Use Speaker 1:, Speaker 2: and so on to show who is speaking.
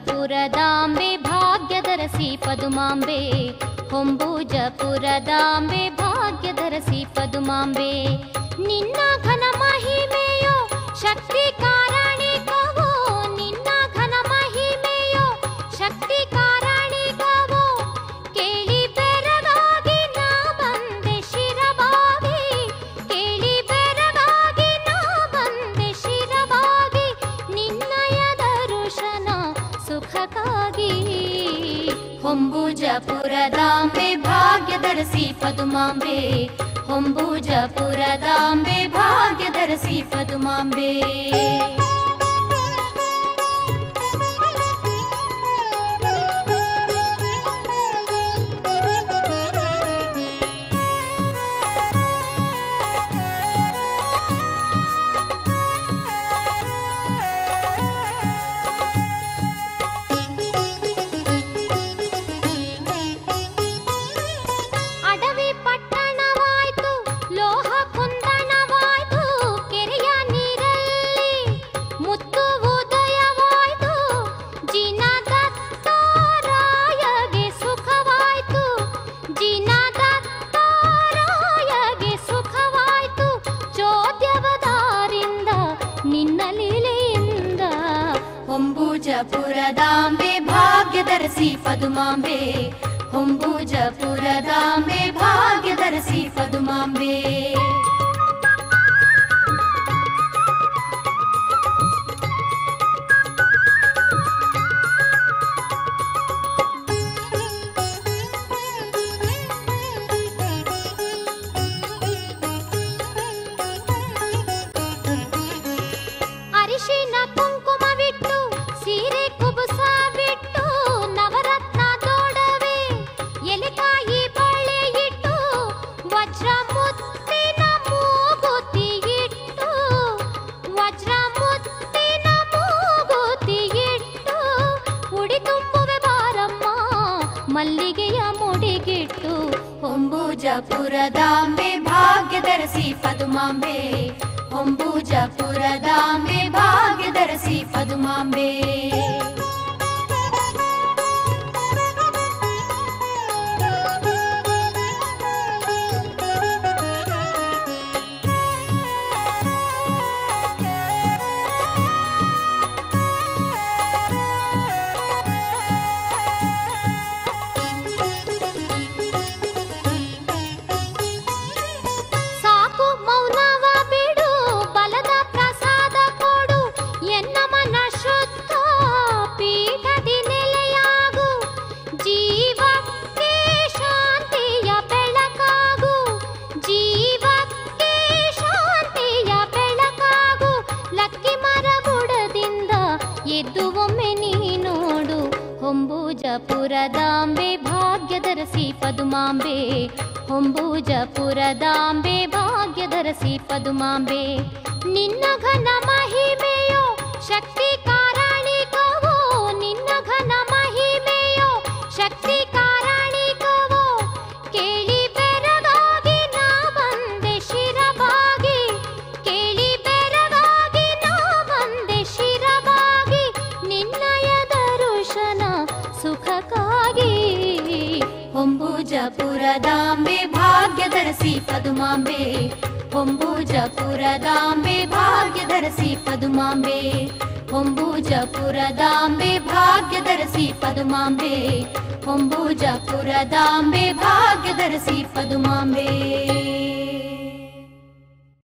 Speaker 1: ಹೊಂಬೂಜಪುರದಾಂಬೆ ಭಾಗ್ಯದರಸಿ ಪದುಮಾಂಬೆ, ಹೊಂಬೂಜಪುರದಾಂಬೆ ಭಾಗ್ಯದರಸಿ ಪದುಮಾಂಬೆ. ನಿನ್ನ ಘನ ಮಹಿಮೆಯೋ ಶಕ್ತಿ ಕಾರಣಿಕವೋ, ನಿನ್ನ ಘನ ಮಹಿಮೆಯೋ ಶಕ್ತಿ ಕಾರಣಿಕವೋ. ಕೇಳಿ ಬೆರಗಾಗಿ ನಾ ಬಂದೆ ಶಿರವಾಗಿ, ಕೇಳಿ ಬೆರಗಾಗಿ ನಾ ಬಂದೆ ಶಿರವಾಗಿ. ನಿನ್ನಯ ದರ್ಶನ ಸುಖಕ್ಕಾಗಿ. ಹೊಂಬೂಜಪುರದಾಂಬೆ ಭಾಗ್ಯದರಸಿ ಪದುಮಾಂಬೆ, ಹೊಂಬೂಜಪುರದಾಂಬೆ ಭಾಗ್ಯದರಸಿ ಪದುಮಾಂಬೆ. ಹೊಂಬೂಜಪುರದಾಂಬೆ ಭಾಗ್ಯದರಸಿ ಪದುಮಾಂಬೆ, ಹೊಂಬೂಜಪುರದಾಂಬೆ ಭಾಗ್ಯದರಸಿ ಪದುಮಾಂಬೆ. ಅರಿಶಿನ ಕುಂಕುಮವಿಟ್ಟು ಸೀರೆ ಕುಬುಸ ಬಿಟ್ಟು ನವರತ್ನ ದೊಡವೆ ಎಲೆಕಾಯಿ ಬಳೆ ಇಟ್ಟು ವಜ್ರ ಮುತ್ತಿನ ಮೂಗುತಿ ಇಟ್ಟು, ವಜ್ರ ಮುತ್ತಿನ ಮೂಗುತಿ ಇಟ್ಟು. ಉಡಿ ತುಂಬುವೆ ಬಾರಮ್ಮ ಮಲ್ಲಿಗೆಯ ಮುಡಿಗಿಟ್ಟು. ಹೊಂಬೂಜಪುರದಾಂಬೆ ಭಾಗ್ಯದರಸಿ ಪದುಮಾಂಬೆ, ಹೊಂಬೂಜಪುರದಾಂಬೆ ಭಾಗ್ಯದರಸಿ ಪದುಮಾಂಬೆ. ಹೊಂಬೂಜಪುರದಾಂಬೆ ಭಾಗ್ಯದರಸಿ ಪದುಮಾಂಬೆ, ಹೊಂಬೂಜಪುರದಾಂಬೆ ಭಾಗ್ಯದರಸಿ ಪದುಮಾಂಬೆ. ನಿನ್ನ ಘನ ಮಹಿಮೆಯೋ ಶಕ್ತಿ ಕಾರಣಿಕವೋ, ನಿನ್ನ ಘನ ಮಹಿಮೆಯೋ ಶಕ್ತಿ ಕಾರಣಿಕವೋ. ಕೇಳಿ ಬೆರಗಾಗಿ ನಾ ಬಂದೆ ಶಿರವಾಗಿ, ಕೇಳಿ ಬೆರಗಾಗಿ ನಾ ಬಂದೆ ಶಿರವಾಗಿ. ನಿನ್ನಯ ದರ್ಶನ ಸುಖಕ್ಕಾಗಿ. ಹೊಂಬೂಜಪುರದಾಂಬೆ ಭಾಗ್ಯದರಸಿ ಪದುಮಾಂಬೆ, ಹೊಂಬೂಜಪುರದಾಂಬೆ ಭಾಗ್ಯದರಸಿ ಪದುಮಾಂಬೆ, ಹೊಂಬೂಜಪುರದಾಂಬೆ ಭಾಗ್ಯದರಸಿ ಪದುಮಾಂಬೆ, ಹೊಂಬೂಜಪುರದಾಂಬೆ ಭಾಗ್ಯದರಸಿ ಪದುಮಾಂಬೆ.